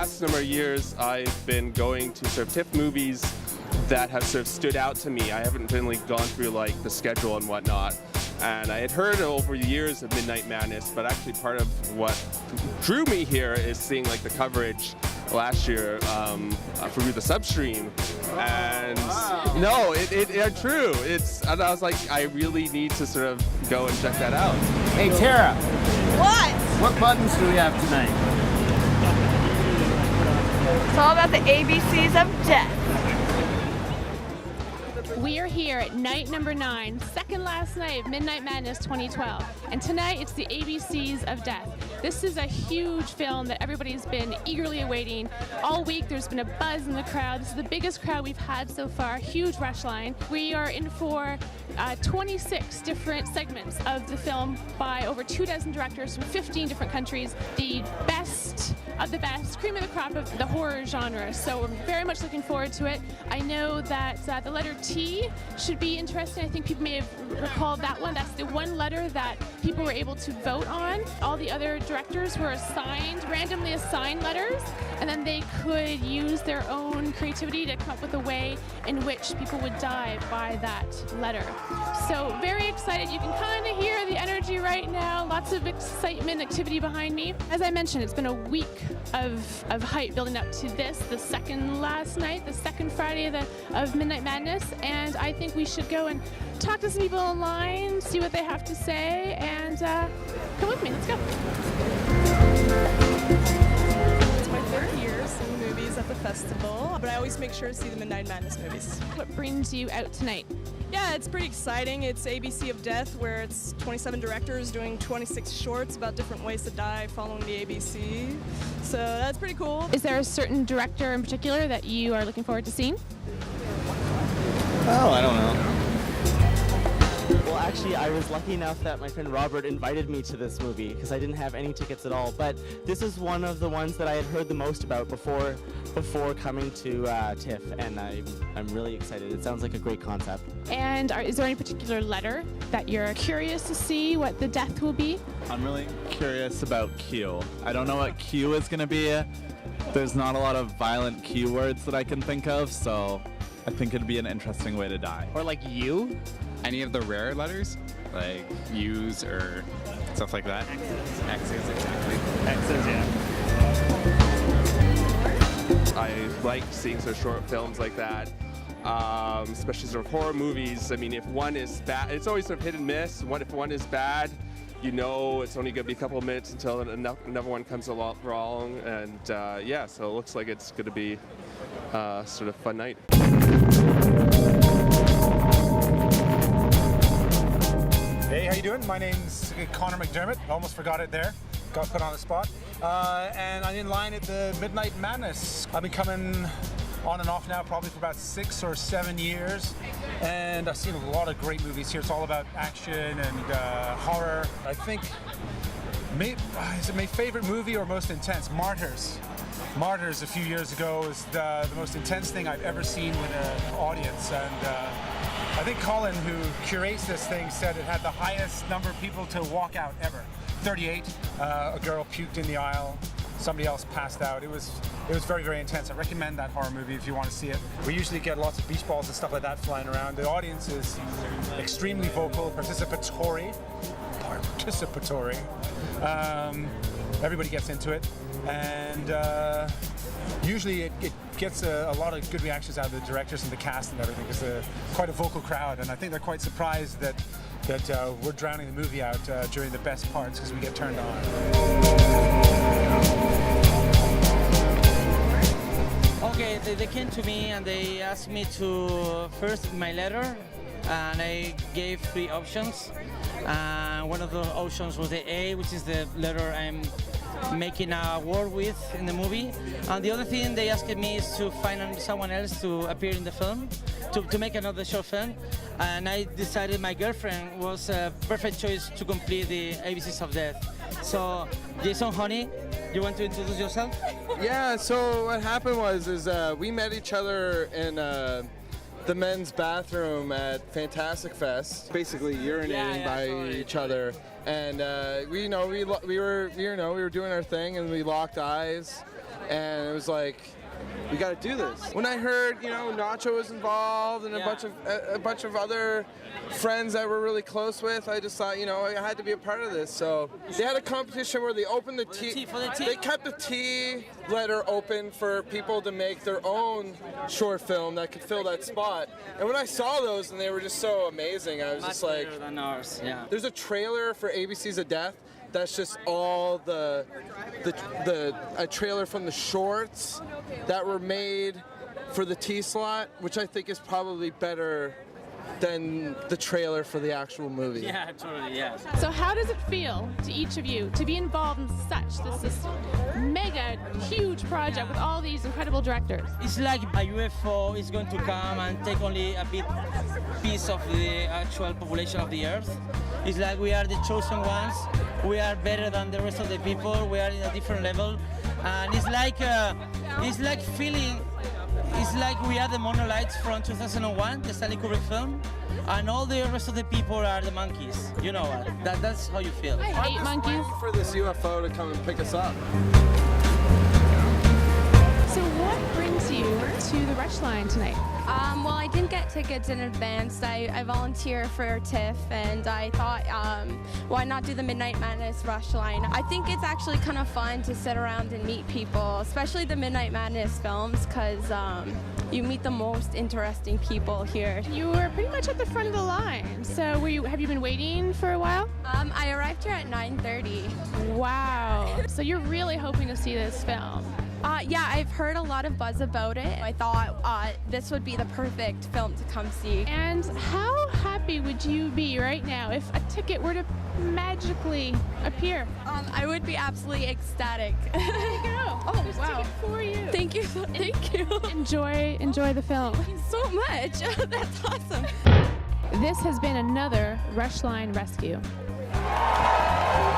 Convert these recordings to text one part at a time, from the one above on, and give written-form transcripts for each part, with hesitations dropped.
past number of years, I've been going to sort of TIFF movies that have sort of stood out to me. I haven't really gone through like the schedule and whatnot. And I had heard over the years of Midnight Madness, but actually part of what drew me here is seeing like the coverage last year through the substream. And no, it's true. And I was like, I really need to sort of go and check that out. Hey Tara. What? What buttons do we have tonight? It's all about the ABCs of death. We are here at night number 9, second last night of Midnight Madness 2012. And tonight it's the ABCs of Death. This is a huge film that everybody's been eagerly awaiting. All week there's been a buzz in the crowd. This is the biggest crowd we've had so far, huge rush line. We are in for 26 different segments of the film by over 24 directors from 15 different countries. The best of the best, cream of the crop of the horror genre. So we're very much looking forward to it. I know that the letter T should be interesting. I think people may have recalled that one. That's the one letter that people were able to vote on. All the other directors were randomly assigned letters, and then they could use their own creativity to come up with a way in which people would die by that letter. So very excited. You can kind of hear the energy right now. Lots of excitement, activity behind me. As I mentioned, it's been a week of hype building up to this, the second last night, the second Friday of Midnight Madness, and I think we should go and talk to some people online, see what they have to say, and come with me. Let's go. It's my third year seeing movies at the festival, but I always make sure to see the Midnight Madness movies. What brings you out tonight? Yeah, it's pretty exciting. It's ABC of Death, where it's 27 directors doing 26 shorts about different ways to die following the ABC. So that's pretty cool. Is there a certain director in particular that you are looking forward to seeing? Oh, I don't know. Well, actually, I was lucky enough that my friend Robert invited me to this movie because I didn't have any tickets at all. But this is one of the ones that I had heard the most about before coming to TIFF, and I'm really excited. It sounds like a great concept. And is there any particular letter that you're curious to see what the death will be? I'm really curious about Q. I don't know what Q is going to be. There's not a lot of violent Q words that I can think of, so I think it'd be an interesting way to die. Or like U? Any of the rare letters, like U's or stuff like that. X's, exactly. X's, yeah. I like seeing sort of short films like that, especially sort of horror movies. I mean, if one is bad, it's always sort of hit and miss. If one is bad, you know it's only going to be a couple of minutes until another one comes along wrong. And yeah, so it looks like it's going to be sort of fun night. Hey, how you doing? My name's Connor McDermott. Almost forgot it there. Got put on the spot. And I'm in line at the Midnight Madness. I've been coming on and off now probably for about 6 or 7 years. And I've seen a lot of great movies here. It's all about action and horror. I think, is it my favorite movie or most intense? Martyrs. Martyrs a few years ago was the most intense thing I've ever seen with an audience. And I think Colin, who curates this thing, said it had the highest number of people to walk out ever. 38. A girl puked in the aisle. Somebody else passed out. It was very, very intense. I recommend that horror movie if you want to see it. We usually get lots of beach balls and stuff like that flying around. The audience is extremely vocal, participatory. Everybody gets into it, and usually it gets a lot of good reactions out of the directors and the cast and everything. It's quite a vocal crowd, and I think they're quite surprised that we're drowning the movie out during the best parts because we get turned on. Okay, they came to me and they asked me to first my letter, and I gave 3 options. One of the options was the A, which is the letter I'm making a word with in the movie. And the other thing they asked me is to find someone else to appear in the film, to make another short film. And I decided my girlfriend was a perfect choice to complete the ABCs of Death. So, Jason, honey, you want to introduce yourself? Yeah, so what happened was we met each other in the the men's bathroom at Fantastic Fest, basically urinating by each other, and we were doing our thing, and we locked eyes, and it was like, we got to do this. When I heard, Nacho was involved and a bunch of other friends that we're really close with, I just thought, I had to be a part of this. So they had a competition where they opened the T. They kept the T letter open for people to make their own short film that could fill that spot. And when I saw those, and they were just so amazing, I was just like, better than ours. Yeah. There's a trailer for ABCs of Death. That's just all a trailer from the shorts that were made for the T slot, which I think is probably better than the trailer for the actual movie. Yeah, totally, yeah. So how does it feel to each of you to be involved in this mega, huge project with all these incredible directors? It's like a UFO is going to come and take only a bit piece of the actual population of the Earth. It's like we are the chosen ones. We are better than the rest of the people. We are in a different level, and it's like feeling. It's like we are the monolites from 2001, the Stanley Kubrick film, and all the rest of the people are the monkeys. You know what? That's how you feel. I hate monkeys. For this UFO to come and pick us up. So what brings you to the Rush Line tonight? Well, I didn't get tickets in advance. I volunteer for TIFF, and I thought, why not do the Midnight Madness Rush Line? I think it's actually kind of fun to sit around and meet people, especially the Midnight Madness films, because you meet the most interesting people here. You were pretty much at the front of the line. So have you been waiting for a while? I arrived here at 9:30. Wow. So you're really hoping to see this film? Yeah, I've heard a lot of buzz about it. I thought this would be the perfect film to come see. And how happy would you be right now if a ticket were to magically appear? I would be absolutely ecstatic. There you go. Oh, there's wow. a ticket for you. Thank you. Thank you. Enjoy the film. Thank you so much. That's awesome. This has been another Rush Line Rescue.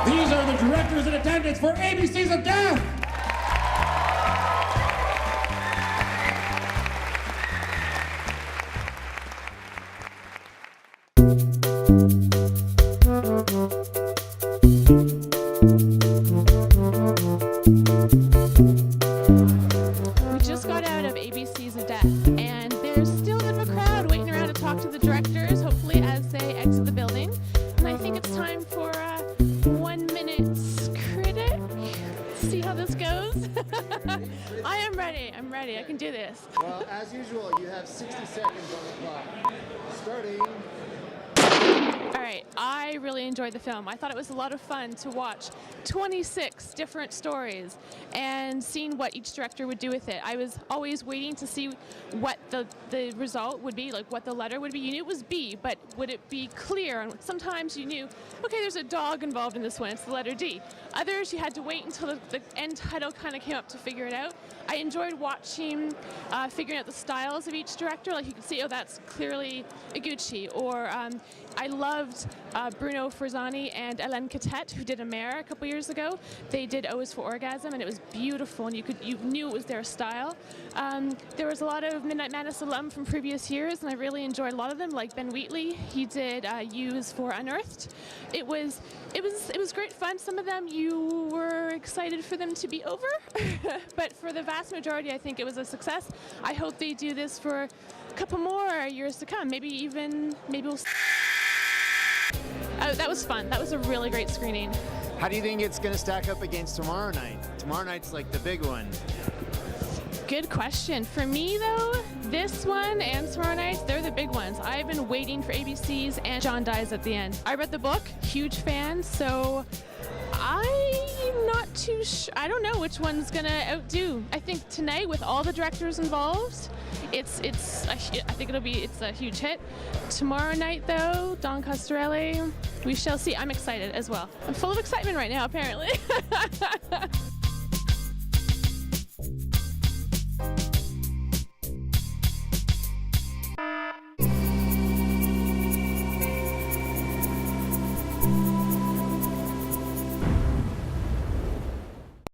These are the directors in attendance for ABCs of Death. We just got out of ABCs of Death, and there's still a bit of a crowd waiting around to talk to the directors, hopefully as they exit the building. And I think it's time for 1 minute critic. See how this goes? I am ready. I'm ready. I can do this. Well, as usual, you have 60 seconds on the clock. Starting. All right, I really enjoyed the film. I thought it was a lot of fun to watch 26 different stories and seeing what each director would do with it. I was always waiting to see what the result would be, like what the letter would be. You knew it was B, but would it be clear? And sometimes you knew, okay, there's a dog involved in this one, it's the letter D. Others, you had to wait until the end title kind of came up to figure it out. I enjoyed watching, figuring out the styles of each director. Like you could see, oh, that's clearly Iguchi, or I loved Bruno Forzani and Hélène Catet, who did Amère a couple years ago. They did O is for Orgasm, and it was beautiful, and you knew it was their style. There was a lot of Midnight Madness alum from previous years, and I really enjoyed a lot of them, like Ben Wheatley. He did U is for Unearthed. It was great fun. Some of them you were excited for them to be over, but for the vast majority, I think it was a success. I hope they do this for a couple more years to come. Maybe we'll. Oh, that was fun. That was a really great screening. How do you think it's going to stack up against tomorrow night? Tomorrow night's like the big one. Good question. For me, though, this one and tomorrow night, they're the big ones. I've been waiting for ABCs, and John dies at the end. I read the book, huge fan, so I'm not too sure. I don't know which one's going to outdo. I think tonight, with all the directors involved, I think it's a huge hit. Tomorrow night, though, Don Coscarelli, we shall see. I'm excited as well. I'm full of excitement right now, apparently.